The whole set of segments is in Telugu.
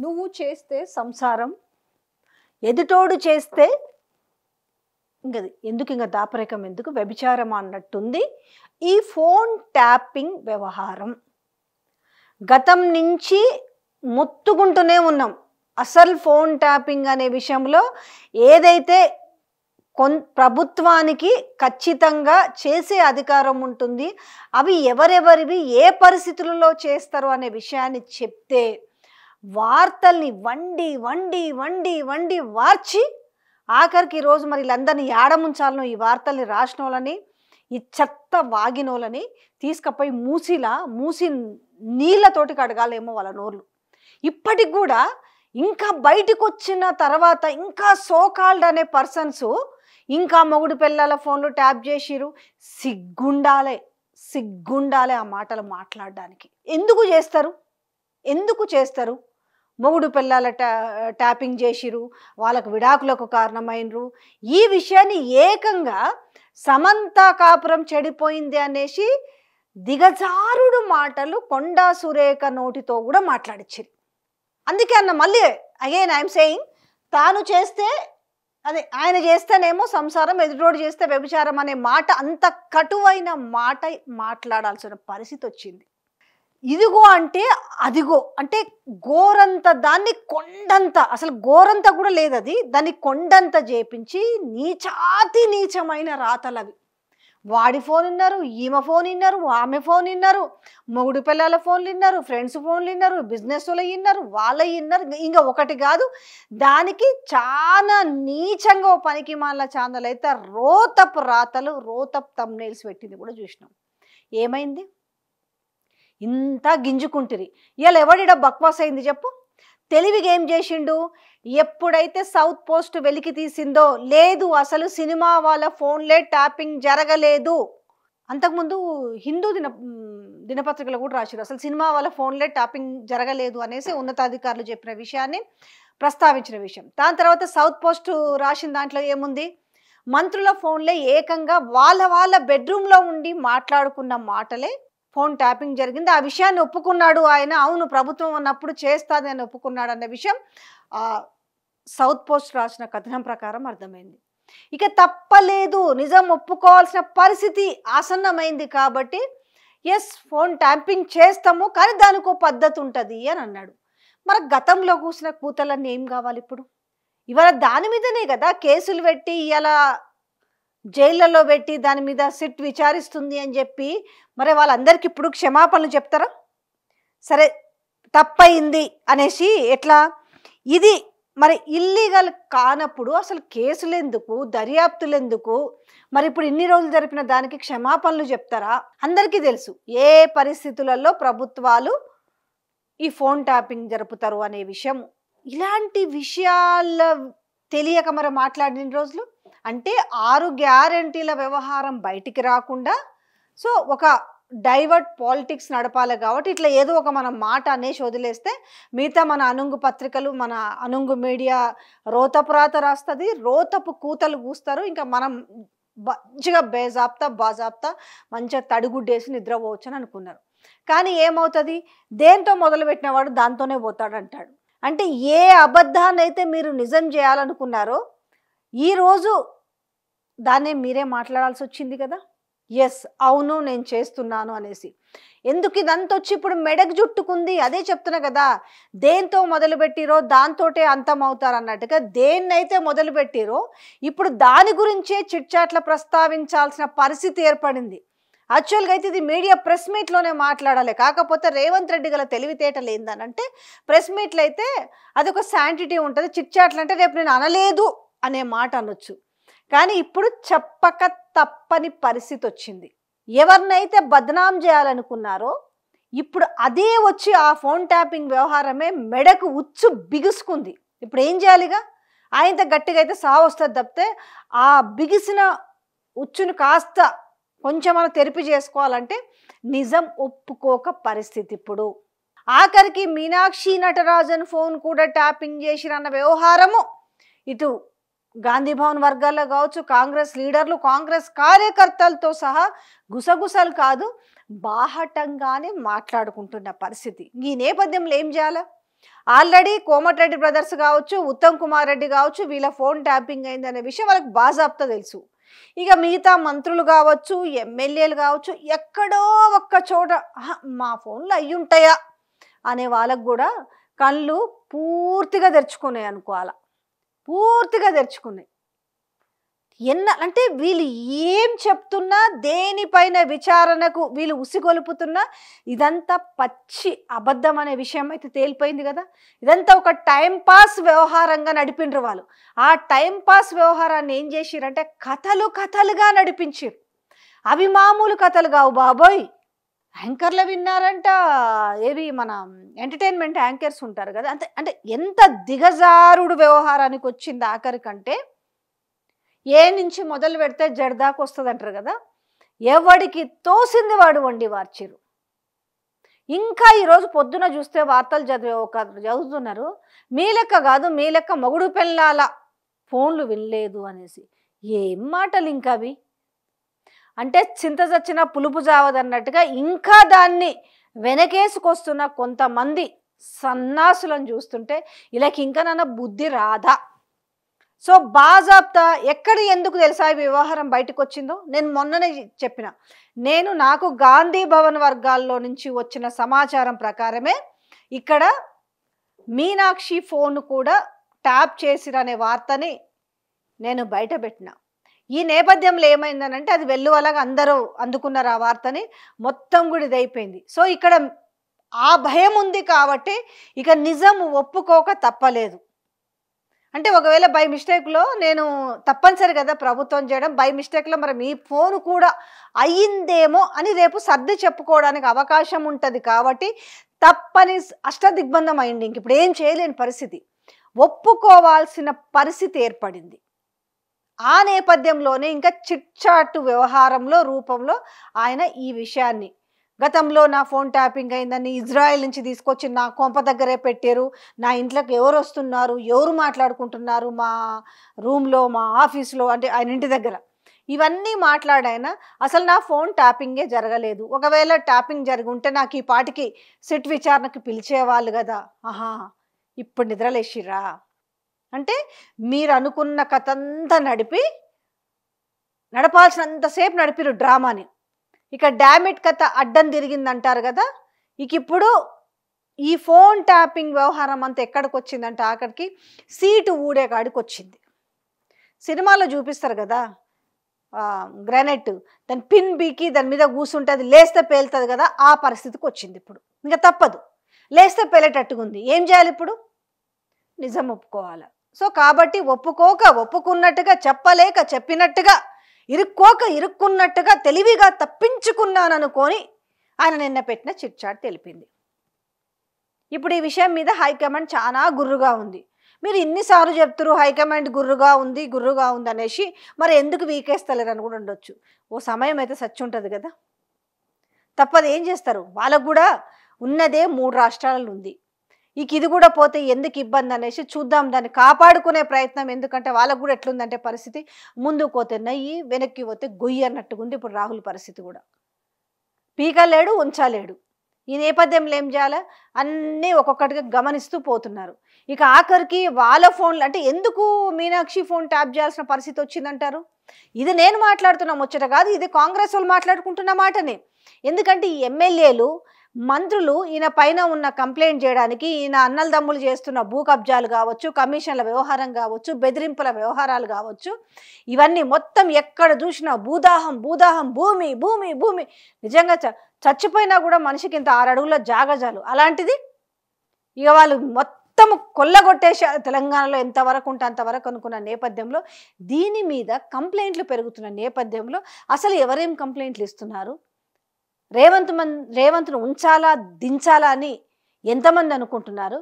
నువ్వు చేస్తే సంసారం, ఎదుటోడు చేస్తే ఇంకది ఎందుకు, ఇంకా దాపరికం ఎందుకు, వ్యభిచారం అన్నట్టుంది ఈ ఫోన్ ట్యాపింగ్ వ్యవహారం. గతం నుంచి మొత్తుకుంటూనే ఉన్నాం. అసలు ఫోన్ ట్యాపింగ్ అనే విషయంలో ఏదైతే ప్రభుత్వానికి ఖచ్చితంగా చేసే అధికారం ఉంటుంది, అవి ఎవరెవరివి ఏ పరిస్థితులలో చేస్తారు అనే విషయాన్ని చెప్తే వార్తల్ని వండి వండి వండి వండి వార్చి ఆఖరికి ఈరోజు మరి వీళ్ళందరినీ ఏడముంచాలను, ఈ వార్తల్ని రాసిన వాళ్ళని, ఈ చెత్త వాగినోళ్ళని తీసుకపోయి మూసి నీళ్ళతోటి కడగాలేమో వాళ్ళ నోర్లు. ఇప్పటికి కూడా ఇంకా బయటకు వచ్చిన తర్వాత ఇంకా సోకాల్డ్ అనే పర్సన్స్ ఇంకా మొగుడు పిల్లల ఫోన్లు ట్యాప్ చేసిరు. సిగ్గుండాలే ఆ మాటలు మాట్లాడడానికి. ఎందుకు చేస్తారు? మొగుడు పిల్లల ట్యాపింగ్ చేసిరు, వాళ్ళకు విడాకులకు కారణమైనరు. ఈ విషయాన్ని ఏకంగా సమంత కాపురం చెడిపోయింది అనేసి దిగజారుడు మాటలు కొండా సురేఖ నోటితో కూడా మాట్లాడిచ్చిరు. అందుకే అన్న మళ్ళీ అగైన్ ఐఎమ్ సేయింగ్, తాను చేస్తే అదే ఆయన చేస్తేనేమో సంసారం, ఎదుటోడు చేస్తే వ్యభిచారం అనే మాట, అంత కటువైన మాట మాట్లాడాల్సిన పరిస్థితి వచ్చింది. ఇదిగో అంటే అదిగో అంటే గోరంత, దాన్ని కొండంత, అసలు గోరంత కూడా లేదు అది, దాన్ని కొండంత చేపించి నీచాతి నీచమైన రాతలవి. వాడి ఫోన్ విన్నారు, ఈమె ఫోన్ విన్నారు, ఆమె ఫోన్ విన్నారు, మొగుడు పిల్లల ఫోన్లు విన్నారు, ఫ్రెండ్స్ ఫోన్లు విన్నారు, బిజినెస్ వాళ్ళు విన్నారు, వాళ్ళ విన్నారు. ఇంకా ఒకటి కాదు, దానికి చాలా నీచంగా ఓ పనికి మాల ఛానల్ అయితే రోతపు రాతలు, రోతపు థంబ్నెయిల్స్ పెట్టింది కూడా చూసినాం. ఏమైంది? ఇంత గింజుకుంటుంది. ఇవాళ ఎవడిడ బక్వాస్ అయింది చెప్పు? తెలివిగా ఏం చేసిండు? ఎప్పుడైతే సౌత్ పోస్ట్ వెలికి తీసిందో, లేదు అసలు సినిమా వాళ్ళ ఫోన్లే ట్యాపింగ్ జరగలేదు. అంతకుముందు హిందూ దినపత్రికలు కూడా రాశారు, అసలు సినిమా వాళ్ళ ఫోన్లే ట్యాపింగ్ జరగలేదు అనేసి ఉన్నతాధికారులు చెప్పిన విషయాన్ని ప్రస్తావించిన విషయం. దాని తర్వాత సౌత్ పోస్ట్ రాసిన దాంట్లో ఏముంది? మంత్రుల ఫోన్లే ఏకంగా వాళ్ళ బెడ్రూమ్లో ఉండి మాట్లాడుకున్న మాటలే ఫోన్ ట్యాపింగ్ జరిగింది. ఆ విషయాన్ని ఒప్పుకున్నాడు ఆయన. అవును, ప్రభుత్వం ఉన్నప్పుడు చేస్తాది అని ఒప్పుకున్నాడు అన్న విషయం సౌత్ పోస్ట్ రాసిన కథనం ప్రకారం అర్థమైంది. ఇక తప్పలేదు, నిజం ఒప్పుకోవాల్సిన పరిస్థితి ఆసన్నమైంది కాబట్టి ఎస్ ఫోన్ ట్యాపింగ్ చేస్తాము, కానీ దానికి ఒక పద్ధతి ఉంటుంది అని అన్నాడు. మరి గతంలో కూసిన కూతలన్నీ ఏం కావాలి ఇప్పుడు? ఇవాళ దాని మీదనే కదా కేసులు పెట్టి ఇలా జైళ్ళలో పెట్టి దాని మీద సిట్ విచారిస్తుంది అని చెప్పి మరి వాళ్ళందరికీ ఇప్పుడు క్షమాపణలు చెప్తారా? సరే తప్పయింది అనేసి ఎట్లా? ఇది మరి ఇల్లీగల్ కానప్పుడు అసలు కేసులు ఎందుకు, దర్యాప్తులు ఎందుకు? మరి ఇప్పుడు ఇన్ని రోజులు జరిపిన దానికి క్షమాపణలు చెప్తారా? అందరికీ తెలుసు ఏ పరిస్థితులలో ప్రభుత్వాలు ఈ ఫోన్ ట్యాపింగ్ జరుపుతారు అనే విషయం. ఇలాంటి విషయాల తెలియక మరి మాట్లాడిన రోజులు అంటే 6 గ్యారంటీల వ్యవహారం బయటికి రాకుండా, సో ఒక డైవర్ట్ పాలిటిక్స్ నడపాలి కాబట్టి ఇట్లా ఏదో ఒక మనం మాట అనేసి వదిలేస్తే మిగతా మన అనుంగు పత్రికలు, మన అనుంగు మీడియా రోతపు రాత రాస్తుంది, రోతపు కూతలు కూస్తారు. ఇంకా మనం మంచిగా బాజాప్తా మంచిగా తడిగుడ్డేసి నిద్రపోవచ్చు అని అనుకున్నారు. కానీ ఏమవుతుంది? దేంతో మొదలుపెట్టిన వాడు దాంతోనే పోతాడు అంటాడు. అంటే ఏ అబద్ధాన్ని అయితే మీరు నిజం చేయాలనుకున్నారో ఈరోజు దాన్నే మీరే మాట్లాడాల్సి వచ్చింది కదా. ఎస్ అవును నేను చేస్తున్నాను అనేసి. ఎందుకు ఇదంతా వచ్చి ఇప్పుడు మెడకు జుట్టుకుంది? అదే చెప్తున్నా కదా, దేంతో మొదలుపెట్టిరో దాంతోటే అంతం అవుతారు అన్నట్టుగా దేన్నైతే మొదలుపెట్టిరో ఇప్పుడు దాని గురించే చిట్చాట్ల ప్రస్తావించాల్సిన పరిస్థితి ఏర్పడింది. యాక్చువల్గా అయితే ఇది మీడియా ప్రెస్ మీట్లోనే మాట్లాడాలి. కాకపోతే రేవంత్ రెడ్డి గల తెలివితేటలు ఏందనంటే ప్రెస్ మీట్లు అయితే అదొక శాంటిటీ ఉంటుంది, చిట్చాట్లు అంటే రేపు నేను అనలేదు అనే మాట అనొచ్చు. కానీ ఇప్పుడు చెప్పక తప్పని పరిస్థితి వచ్చింది. ఎవరినైతే బదనాం చేయాలనుకున్నారో ఇప్పుడు అదే వచ్చి ఆ ఫోన్ ట్యాపింగ్ వ్యవహారమే మెడకు ఉచ్చు బిగుసుకుంది. ఇప్పుడు ఏం చేయాలిగా? ఆయనతో గట్టిగా అయితే సాగు వస్తుంది తప్పితే ఆ బిగిసిన ఉచ్చును కాస్త కొంచెం మనం తెరిపి చేసుకోవాలంటే నిజం ఒప్పుకోక పరిస్థితి. ఇప్పుడు ఆఖరికి మీనాక్షి నటరాజన్ ఫోన్ కూడా ట్యాపింగ్ చేసిరన్న వ్యవహారము ఇటు గాంధీ భవన్ వర్గాల్లో కావచ్చు, కాంగ్రెస్ లీడర్లు, కాంగ్రెస్ కార్యకర్తలతో సహా గుసగుసలు కాదు బాహటంగానే మాట్లాడుకుంటున్న పరిస్థితి. ఈ నేపథ్యంలో ఏం చేయాలి? ఆల్రెడీ కోమటిరెడ్డి బ్రదర్స్ కావచ్చు, ఉత్తమ్ కుమార్ రెడ్డి కావచ్చు, వీళ్ళ ఫోన్ ట్యాపింగ్ అయిందనే విషయం వాళ్ళకి బాజాప్తా తెలుసు. ఇక మిగతా మంత్రులు కావచ్చు, ఎమ్మెల్యేలు కావచ్చు, ఎక్కడో ఒక్క చోట మా ఫోన్లు అయ్యుంటాయా అనే వాళ్ళకు కూడా కళ్ళు పూర్తిగా తెరుచుకున్నాయి అనుకోవాలా, పూర్తిగా తెరుచుకున్నాయి. అంటే వీళ్ళు ఏం చెప్తున్నా, దేనిపైన విచారణకు వీళ్ళు ఉసిగొలుపుతున్నా ఇదంతా పచ్చి అబద్ధం అనే విషయం అయితే తేలిపోయింది కదా. ఇదంతా ఒక టైంపాస్ వ్యవహారంగా నడిపిండ్రు వాళ్ళు. ఆ టైంపాస్ వ్యవహారాన్ని ఏం చేసిరంటే కథలు కథలుగా నడిపించారు. అవి మామూలు కథలు కావు బాబోయ్. యాంకర్లు విన్నారంట, ఏవి మన ఎంటర్టైన్మెంట్ యాంకర్స్ ఉంటారు కదా, అంటే ఎంత దిగజారుడు వ్యవహారానికి వచ్చింది ఆఖరికంటే. ఏ నుంచి మొదలు పెడితే జడదాకా వస్తుంది అంటారు కదా, ఎవడికి తోసింది వాడు వండి వార్చిరు. ఇంకా ఈరోజు పొద్దున చూస్తే వార్తలు చదువుతున్నారు, మీ లెక్క కాదు, మీ లెక్క మొగుడు పెళ్ళాల ఫోన్లు వినలేదు అనేసి. ఏం మాటలు ఇంకా అవి. అంటే చింత చచ్చిన పులుపు జావదన్నట్టుగా ఇంకా దాన్ని వెనకేసుకొస్తున్న కొంతమంది సన్నాసులను చూస్తుంటే వీళ్ళకి ఇంకా నన్న బుద్ధి రాదా? సో బాజాప్తా ఎక్కడ ఎందుకు తెలుసా ఈ వ్యవహారం బయటకు వచ్చిందో? నేను మొన్ననే చెప్పిన, నాకు గాంధీ భవన్ వర్గాల్లో నుంచి వచ్చిన సమాచారం ప్రకారమే ఇక్కడ మీనాక్షి ఫోన్ కూడా ట్యాప్ చేసిరనే వార్తని నేను బయట పెట్టిన. ఈ నేపథ్యంలో ఏమైందనంటే అది వెల్లువలాగా అందరూ అందుకున్నారు ఆ వార్తని, మొత్తం కూడా ఇదైపోయింది. సో ఇక్కడ ఆ భయం ఉంది కాబట్టి ఇక నిజం ఒప్పుకోక తప్పలేదు. అంటే ఒకవేళ బై మిస్టేక్లో నేను తప్పనిసరి కదా ప్రభుత్వం చేయడం, బై మిస్టేక్లో మరి మీ ఫోన్ కూడా అయ్యిందేమో అని రేపు సర్ది చెప్పుకోవడానికి అవకాశం ఉంటుంది కాబట్టి తప్పని అష్టదిగ్బంధం అయింది. ఇంక ఇప్పుడు ఏం చేయలేని పరిస్థితి, ఒప్పుకోవాల్సిన పరిస్థితి ఏర్పడింది. ఆ నేపథ్యంలోనే ఇంకా చిట్చాటు వ్యవహారంలో రూపంలో ఆయన ఈ విషయాన్ని, గతంలో నా ఫోన్ ట్యాపింగ్ అయిందని ఇజ్రాయెల్ నుంచి తీసుకొచ్చి నా కొంప దగ్గరే పెట్టారు, నా ఇంట్లోకి ఎవరు వస్తున్నారు, ఎవరు మాట్లాడుకుంటున్నారు మా రూమ్లో, మా ఆఫీస్లో, అంటే ఆయన ఇంటి దగ్గర, ఇవన్నీ మాట్లాడాయన. అసలు నా ఫోన్ ట్యాపింగే జరగలేదు. ఒకవేళ ట్యాపింగ్ జరిగి ఉంటే నాకు ఈ పాటికి సిట్ విచారణకు పిలిచేవాళ్ళు కదా. ఇప్పుడు నిద్రలేసిరా అంటే మీరు అనుకున్న కథ అంతా నడపాల్సినంతసేపు నడిపిరు డ్రామాని. ఇక డామిట్ కథ అడ్డం తిరిగిందంటారు కదా. ఇక ఇప్పుడు ఈ ఫోన్ ట్యాపింగ్ వ్యవహారం అంతా ఎక్కడికి వచ్చిందంటే ఆఖరికి సీటు ఊడే కాడికి వచ్చింది. సినిమాలో చూపిస్తారు కదా గ్రానైట్, దాని పిన్ బీకి దాని మీద కూర్చుంటే అది లేస్తే పేలుతుంది కదా, ఆ పరిస్థితికి వచ్చింది. ఇప్పుడు ఇంకా తప్పదు, లేస్తే పేలేటట్టుగా ఉంది. ఏం చేయాలి ఇప్పుడు? నిజం ఒప్పుకోవాలి. సో కాబట్టి ఒప్పుకున్నట్టుగా, చెప్పలేక చెప్పినట్టుగా, ఇరుక్కున్నట్టుగా తెలివిగా తప్పించుకున్నాననుకొని ఆయన నిన్న పెట్టిన చిట్చాట్ తెలిపింది. ఇప్పుడు ఈ విషయం మీద హైకమాండ్ చాలా గుర్రుగా ఉంది. మీరు ఇన్నిసార్లు చెప్తారు హైకమాండ్ గుర్రుగా ఉంది అనేసి, మరి ఎందుకు వీకేస్తలేరు అని కూడా ఉండొచ్చు. ఓ సమయం అయితే సచ్చి ఉంటుంది కదా, తప్పదు. ఏం చేస్తారు? వాళ్ళకు కూడా ఉన్నదే 3 రాష్ట్రాలలో ఉంది. ఇక ఇది కూడా పోతే ఎందుకు ఇబ్బంది అనేసి చూద్దాం, దాన్ని కాపాడుకునే ప్రయత్నం. ఎందుకంటే వాళ్ళకు కూడా ఎట్లుందంటే పరిస్థితి, ముందుకు పోతే నెయ్యి, వెనక్కి పోతే గొయ్యి అన్నట్టుగా ఉంది ఇప్పుడు రాహుల్ పరిస్థితి కూడా. పీకలేడు, ఉంచలేడు. ఈ నేపథ్యంలో ఏం చేయాలి అన్నీ ఒక్కొక్కటిగా గమనిస్తూ పోతున్నారు. ఇక ఆఖరికి వాళ్ళ ఫోన్లు, అంటే ఎందుకు మీనాక్షి ఫోన్ ట్యాప్ చేయాల్సిన పరిస్థితి వచ్చిందంటారు? ఇది నేను మాట్లాడుతున్న ముచ్చట కాదు, ఇది కాంగ్రెస్ వాళ్ళు మాట్లాడుకుంటున్న మాటనే. ఎందుకంటే ఈ ఎమ్మెల్యేలు, మంత్రులు ఈయన పైన ఉన్న కంప్లైంట్ చేయడానికి, ఈయన అన్నలదమ్ములు చేస్తున్న భూ కబ్జాలు కావచ్చు, కమిషన్ల వ్యవహారం కావచ్చు, బెదిరింపుల వ్యవహారాలు కావచ్చు, ఇవన్నీ మొత్తం ఎక్కడ చూసినా భూదాహం, భూమి భూమి భూమి. నిజంగా చచ్చిపోయినా కూడా మనిషికి ఇంత 6 అడుగుల జాగజాలు. అలాంటిది ఇక వాళ్ళు మొత్తం కొల్లగొట్టేసే తెలంగాణలో ఎంతవరకు ఉంటే అంతవరకు అనుకున్న నేపథ్యంలో, దీని మీద కంప్లైంట్లు పెరుగుతున్న నేపథ్యంలో అసలు ఎవరేం కంప్లైంట్లు ఇస్తున్నారు, రేవంత్ను ఉంచాలా దించాలా అని ఎంతమంది అనుకుంటున్నారు,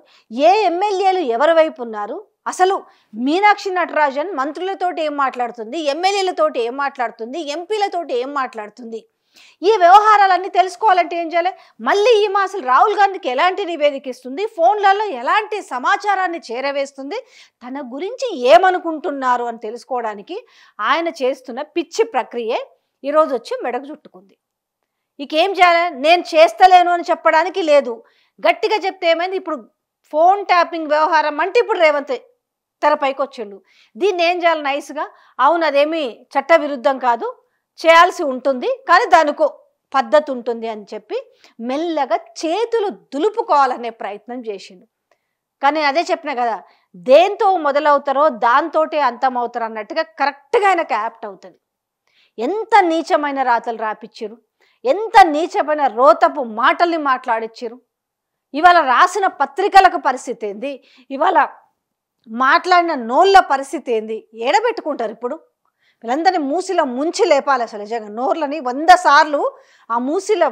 ఏ ఎమ్మెల్యేలు ఎవరి వైపు ఉన్నారు, అసలు మీనాక్షి నటరాజన్ మంత్రులతోటి ఏం మాట్లాడుతుంది, ఎమ్మెల్యేలతోటి ఏం మాట్లాడుతుంది, ఎంపీలతోటి ఏం మాట్లాడుతుంది, ఈ వ్యవహారాలన్నీ తెలుసుకోవాలంటే ఏం చేయాలి? మళ్ళీ ఈమె అసలు రాహుల్ గాంధీకి ఎలాంటి నివేదిక ఇస్తుంది, ఫోన్లలో ఎలాంటి సమాచారాన్ని చేరవేస్తుంది, తన గురించి ఏమనుకుంటున్నారు అని తెలుసుకోవడానికి ఆయన చేస్తున్న పిచ్చి ప్రక్రియే ఈరోజు వచ్చి మెడకు చుట్టుకుంది. ఇకేం చేయాలి? నేను చేస్తలేను అని చెప్పడానికి లేదు, గట్టిగా చెప్తే ఏమైంది, ఇప్పుడు ఫోన్ ట్యాపింగ్ వ్యవహారం అంటే ఇప్పుడు రేవంత్ తెరపైకి వచ్చిండు. దీన్ని ఏం చేయాలి నైస్గా, అవును అదేమీ చట్టవిరుద్ధం కాదు, చేయాల్సి ఉంటుంది, కానీ దానికో పద్ధతి ఉంటుంది అని చెప్పి మెల్లగా చేతులు దులుపుకోవాలనే ప్రయత్నం చేసిండు. కానీ అదే చెప్పిన కదా, దేంతో మొదలవుతారో దాంతోటే అంతమవుతారు అన్నట్టుగా కరెక్ట్గా ఆయనకు యాప్ట్ అవుతుంది. ఎంత నీచమైన రాతలు రాపిచ్చిరు, ఎంత నీచమైన రోతపు మాటల్ని మాట్లాడిచ్చిరు. ఇవాళ రాసిన పత్రికలకు పరిస్థితి ఏంది, ఇవాళ మాట్లాడిన నోళ్ళ పరిస్థితి ఏంది, ఏడబెట్టుకుంటారు ఇప్పుడు. వీళ్ళందరినీ మూసిలో ముంచి లేపాలి. అసలు నిజంగా నోర్లని 100 సార్లు ఆ మూసిలో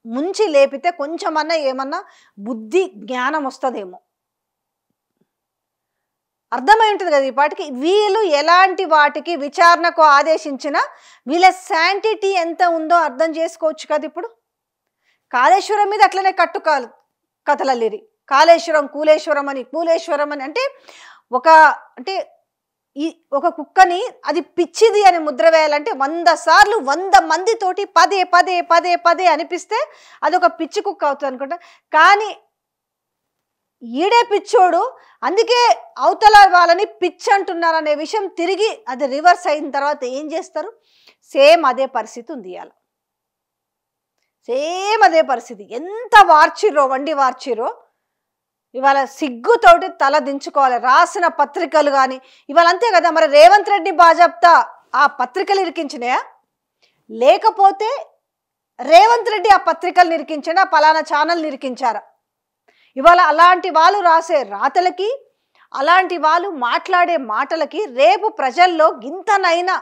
ముంచి లేపితే కొంచెమన్నా ఏమన్నా బుద్ధి జ్ఞానం వస్తుందేమో. అర్థమై ఉంటుంది కదా ఈ పాటికి. వీళ్ళు ఎలాంటి వాటికి విచారణకు ఆదేశించిన వీళ్ళ శాంటిటీ ఎంత ఉందో అర్థం చేసుకోవచ్చు కదా. ఇప్పుడు కాళేశ్వరం మీద అట్లనే కథలల్లిరి. కాళేశ్వరం కూలేశ్వరం అని, కూలేశ్వరం అని అంటే ఒక కుక్కని అది పిచ్చిది అని ముద్ర వేయాలంటే 100 సార్లు 100 మందితోటి పదే పదే పదే పదే అనిపిస్తే అదొక పిచ్చి కుక్క అవుతుంది అనుకుంటా. కానీ ఈడే పిచ్చోడు, అందుకే అవతల వాళ్ళని పిచ్చి అంటున్నారు అనే విషయం తిరిగి అది రివర్స్ అయిన తర్వాత ఏం చేస్తారు? సేమ్ అదే పరిస్థితి ఉంది ఇవాళ. సేమ్ అదే పరిస్థితి. ఎంత వార్చిరో, వండి వార్చిరో ఇవాళ సిగ్గుతోటి తల దించుకోవాలి. రాసిన పత్రికలు కానీ ఇవాళ అంతే కదా. మరి రేవంత్ రెడ్డి బాజాప్తా ఆ పత్రికలు ఇరికించినాయా, లేకపోతే రేవంత్ రెడ్డి ఆ పత్రికలు ఇరికించాడా, పలానా ఛానల్ ఇరికించారా? ఇవాళ అలాంటి వాళ్ళు రాసే రాతలకి, అలాంటి వాళ్ళు మాట్లాడే మాటలకి రేపు ప్రజల్లో గింతనైనా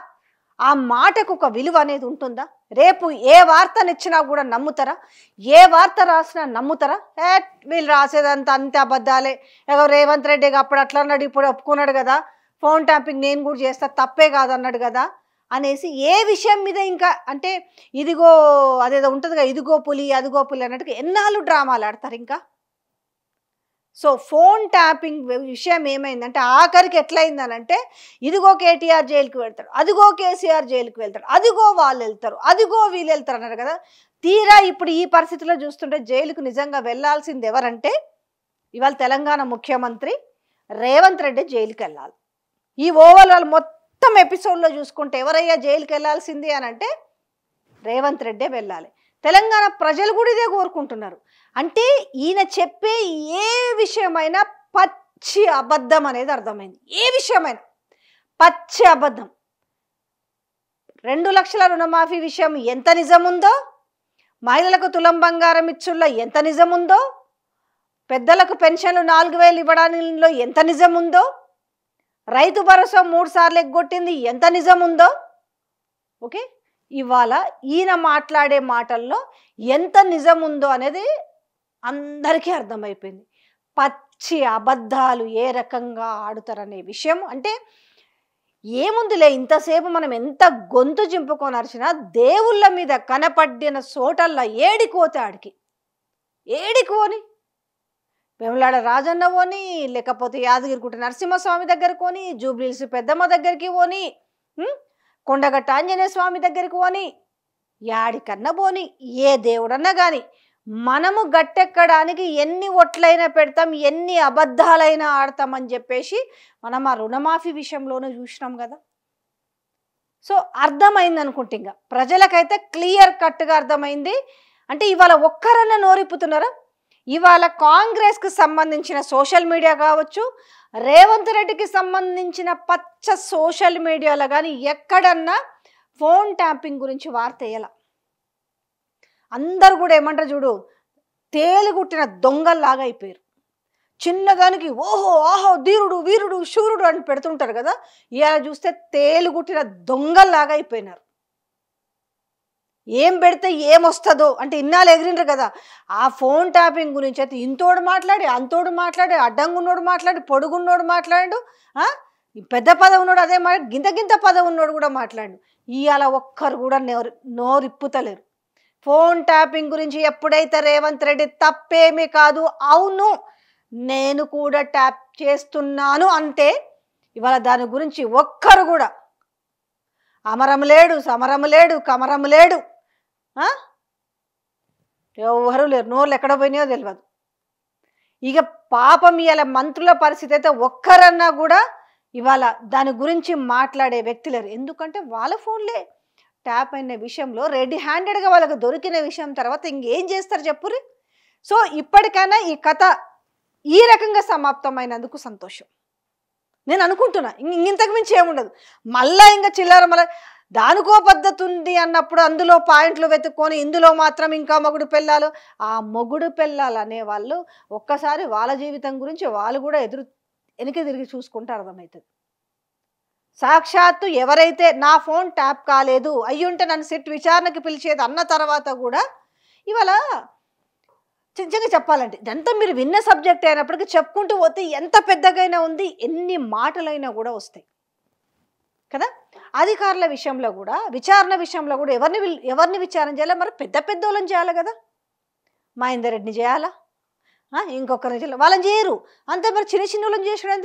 ఆ మాటకు ఒక విలువ అనేది ఉంటుందా? రేపు ఏ వార్తనిచ్చినా కూడా నమ్ముతారా? ఏ వార్త రాసినా నమ్ముతారా? వీళ్ళు రాసేదంతా అంతే అబద్ధాలే, రేవంత్ రెడ్డి అప్పుడు అట్లా అన్నాడు, ఇప్పుడు ఒప్పుకున్నాడు కదా, ఫోన్ ట్యాపింగ్ నేను కూడా చేస్తా, తప్పే కాదన్నాడు కదా అనేసి ఏ విషయం మీద ఇంకా అంటే ఇదిగో అదేదో ఉంటుంది కదా, ఇదిగో పులి అదిగో పులి అన్నట్టుగా ఎన్నాళ్ళు డ్రామాలు ఆడతారు ఇంకా. సో ఫోన్ ట్యాపింగ్ విషయం ఏమైందంటే ఆఖరికి ఎట్లయిందనంటే ఇదిగో కేటీఆర్ జైలుకి వెళ్తాడు, అదిగో కేసీఆర్ జైలుకి వెళ్తాడు, అదిగో వాళ్ళు వెళ్తారు, అదిగో వీళ్ళు వెళ్తారు అన్నారు కదా. తీరా ఇప్పుడు ఈ పరిస్థితిలో చూస్తుంటే జైలుకు నిజంగా వెళ్లాల్సింది ఎవరంటే ఇవాళ తెలంగాణ ముఖ్యమంత్రి రేవంత్ రెడ్డి జైలుకి వెళ్ళాలి. ఈ ఓవరాల్ మొత్తం ఎపిసోడ్లో చూసుకుంటే ఎవరయ్యా జైలుకి వెళ్ళాల్సింది అని అంటే రేవంత్ రెడ్డే వెళ్ళాలి. తెలంగాణ ప్రజలు కూడా ఇదే కోరుకుంటున్నారు. అంటే ఈయన చెప్పే ఏ విషయమైనా పచ్చి అబద్ధం అనేది అర్థమైంది. ఏ విషయమైనా పచ్చి అబద్ధం. 2 లక్షల రుణమాఫీ విషయం ఎంత నిజం ఉందో, మహిళలకు తులం బంగారం ఇచ్చుల్లో ఎంత నిజం ఉందో, పెద్దలకు పెన్షన్లు 4000 ఇవ్వడంలో ఎంత నిజం ఉందో, రైతు భరోసా 3 సార్లు ఎగ్గొట్టింది ఎంత నిజం ఉందో. ఓకే, ఇవాళ ఈయన మాట్లాడే మాటల్లో ఎంత నిజం ఉందో అనేది అందరికీ అర్థమైపోయింది. పచ్చి అబద్ధాలు ఏ రకంగా ఆడుతారనే విషయం అంటే ఏముందిలే, ఇంతసేపు మనం ఎంత గొంతు చింపుకొని అరిచినా దేవుళ్ళ మీద కనపడిన చోటల్లా ఏడికోతే ఆడికి ఏడికోని వేములాడ రాజన్న పోని, లేకపోతే యాదగిరిగుట్ట నరసింహస్వామి దగ్గరకు పోని, జూబ్లీహిల్స్ పెద్దమ్మ దగ్గరికి పోని, కొండగట్ట ఆంజనేయ స్వామి దగ్గరికి పోని, యాడికన్నా పోని, ఏ దేవుడన్నా కానీ మనము గట్టెక్కడానికి ఎన్ని ఒట్లైనా పెడతాం, ఎన్ని అబద్ధాలైనా ఆడతామని చెప్పేసి మనం ఆ రుణమాఫీ విషయంలోనే చూసినాం కదా. సో అర్థమైంది అనుకుంటే ఇంకా ప్రజలకైతే క్లియర్ కట్గా అర్థమైంది. అంటే ఇవాళ ఒక్కరన్నా నోరిప్పుతున్నారా? ఇవాళ కాంగ్రెస్కి సంబంధించిన సోషల్ మీడియా కావచ్చు, రేవంత్ రెడ్డికి సంబంధించిన పచ్చ సోషల్ మీడియాలో కానీ ఎక్కడన్నా ఫోన్ ట్యాపింగ్ గురించి వార్త వేయాల. అందరు కూడా ఏమంటారు చూడు, తేలుగుట్టిన దొంగల్లాగా అయిపోయారు. చిన్నదానికి ఓహో ఆహో ధీరుడు వీరుడు శూరుడు అని పెడుతుంటారు కదా, ఇలా చూస్తే తేలుగుట్టిన దొంగల్లాగా అయిపోయినారు. ఏం పెడితే ఏమొస్తుందో అంటే ఇన్నాళ్ళు ఎగిరిండ్రు కదా. ఆ ఫోన్ ట్యాపింగ్ గురించి అయితే ఇంతోడు మాట్లాడి, అంతోడు మాట్లాడి, అడ్డంగున్నోడు మాట్లాడి, పొడుగున్నోడు మాట్లాడు, పెద్ద పదవి ఉన్నాడు అదే మాట, గింత పదవి ఉన్నోడు కూడా మాట్లాడు. ఇవాళ ఒక్కరు కూడా నోరిప్పుతలేరు. ఫోన్ ట్యాపింగ్ గురించి ఎప్పుడైతే రేవంత్ రెడ్డి తప్పేమీ కాదు, అవును నేను కూడా ట్యాప్ చేస్తున్నాను అంటే ఇవాళ దాని గురించి ఒక్కరు కూడా అమరం లేడు, సమరం లేడు, కమరం లేడు, ఎవరు లేరు. నోళ్ళు ఎక్కడ పోయినాయో తెలియదు. ఇక పాపం ఇవాళ మంత్రుల పరిస్థితి అయితే ఒక్కరన్నా కూడా ఇవాళ దాని గురించి మాట్లాడే వ్యక్తి లేరు. ఎందుకంటే వాళ్ళ ఫోన్లే ట్యాప్ అయిన విషయంలో రెడీ హ్యాండెడ్గా వాళ్ళకి దొరికిన విషయం తర్వాత ఇంకేం చేస్తారు చెప్పుర్రి. సో ఇప్పటికైనా ఈ కథ ఈ రకంగా సమాప్తమైనందుకు సంతోషం నేను అనుకుంటున్నా. ఇంతకు మించి ఏముండదు. మళ్ళా ఇంకా చిల్లర మళ్ళీ దానికో పద్ధతి ఉంది అన్నప్పుడు అందులో పాయింట్లు వెతుక్కొని ఇందులో మాత్రం ఇంకా మొగుడు పెళ్ళాలు, ఆ మొగుడు పెళ్ళాలు అనేవాళ్ళు ఒక్కసారి వాళ్ళ జీవితం గురించి వాళ్ళు కూడా వెనక్కి తిరిగి చూసుకుంటే అర్థమవుతుంది. సాక్షాత్తు ఎవరైతే నా ఫోన్ ట్యాప్ కాలేదు అయ్యుంటే నన్ను సిట్ విచారణకి పిలిచేది అన్న తర్వాత కూడా ఇవాళ నిజంగా చెప్పాలంటే ఇదంతా మీరు విన్న సబ్జెక్ట్ అయినప్పటికీ చెప్పుకుంటూ పోతే ఎంత పెద్దగైనా ఉంది, ఎన్ని మాటలైనా కూడా వస్తాయి కదా. అధికారుల విషయంలో కూడా విచారణ విషయంలో కూడా ఎవరిని విచారణ చేయాలా? మరి పెద్ద పెద్దోళ్ళని చేయాలి కదా. మహేందర్ రెడ్డిని చేయాలా, ఇంకొకరిని చేయాలి, వాళ్ళని చేయరు. అంతే మరి చిన్న చిన్నోళ్ళని చేసాడు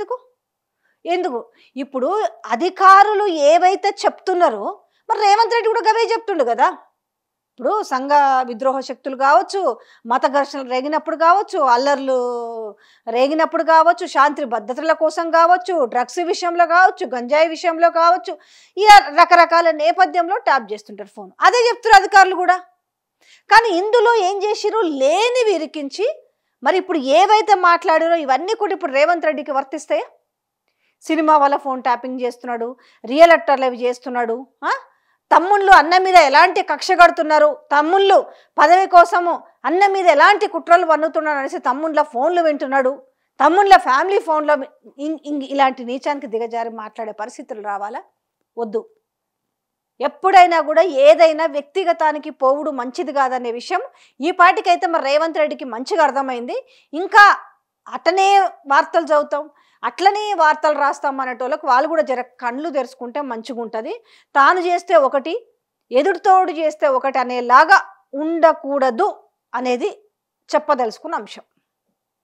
ఎందుకు? ఇప్పుడు అధికారులు ఏవైతే చెప్తున్నారో మరి రేవంత్ రెడ్డి కూడా గవే చెప్తుండు కదా. ఇప్పుడు సంఘ విద్రోహ శక్తులు కావచ్చు, మత ఘర్షణలు రేగినప్పుడు కావచ్చు, అల్లర్లు రేగినప్పుడు కావచ్చు, శాంతి భద్రతల కోసం కావచ్చు, డ్రగ్స్ విషయంలో కావచ్చు, గంజాయి విషయంలో కావచ్చు, ఇలా రకరకాల నేపథ్యంలో ట్యాప్ చేస్తుంటారు ఫోన్. అదే చెప్తారు అధికారులు కూడా. కానీ ఇందులో ఏం చేసిరు? లేనివి ఇరికించి మరి ఇప్పుడు ఏవైతే మాట్లాడారో ఇవన్నీ కూడా ఇప్పుడు రేవంత్ రెడ్డికి వర్తిస్తాయా? సినిమా వల్ల ఫోన్ ట్యాపింగ్ చేస్తున్నాడు, రియల్ యాక్టర్లు అవి చేస్తున్నాడు, తమ్ముళ్ళు అన్న మీద ఎలాంటి కక్ష కడుతున్నారు, తమ్ముళ్ళు పదవి కోసము అన్న మీద ఎలాంటి కుట్రలు పన్నుతున్నాడు అనేసి తమ్ముళ్ళ ఫోన్లు వింటున్నాడు, తమ్ముళ్ళ ఫ్యామిలీ ఫోన్లో ఇలాంటి నీచానికి దిగజారి మాట్లాడే పరిస్థితులు రావాలా? వద్దు. ఎప్పుడైనా కూడా ఏదైనా వ్యక్తిగతానికి పోవుడు మంచిది కాదనే విషయం ఈ పాటికైతే మరి రేవంత్ రెడ్డికి మంచిగా అర్థమైంది. ఇంకా అటనే వార్తలు చదువుతాం, అట్లనే వార్తలు రాస్తాం అనేటోళ్ళకి వాళ్ళు కూడా జర కళ్ళు తెరుచుకుంటే మంచిగా ఉంటుంది. తాను చేస్తే ఒకటి, ఎదుటితోడు చేస్తే ఒకటి అనేలాగా ఉండకూడదు అనేది చెప్పదలుచుకున్న అంశం.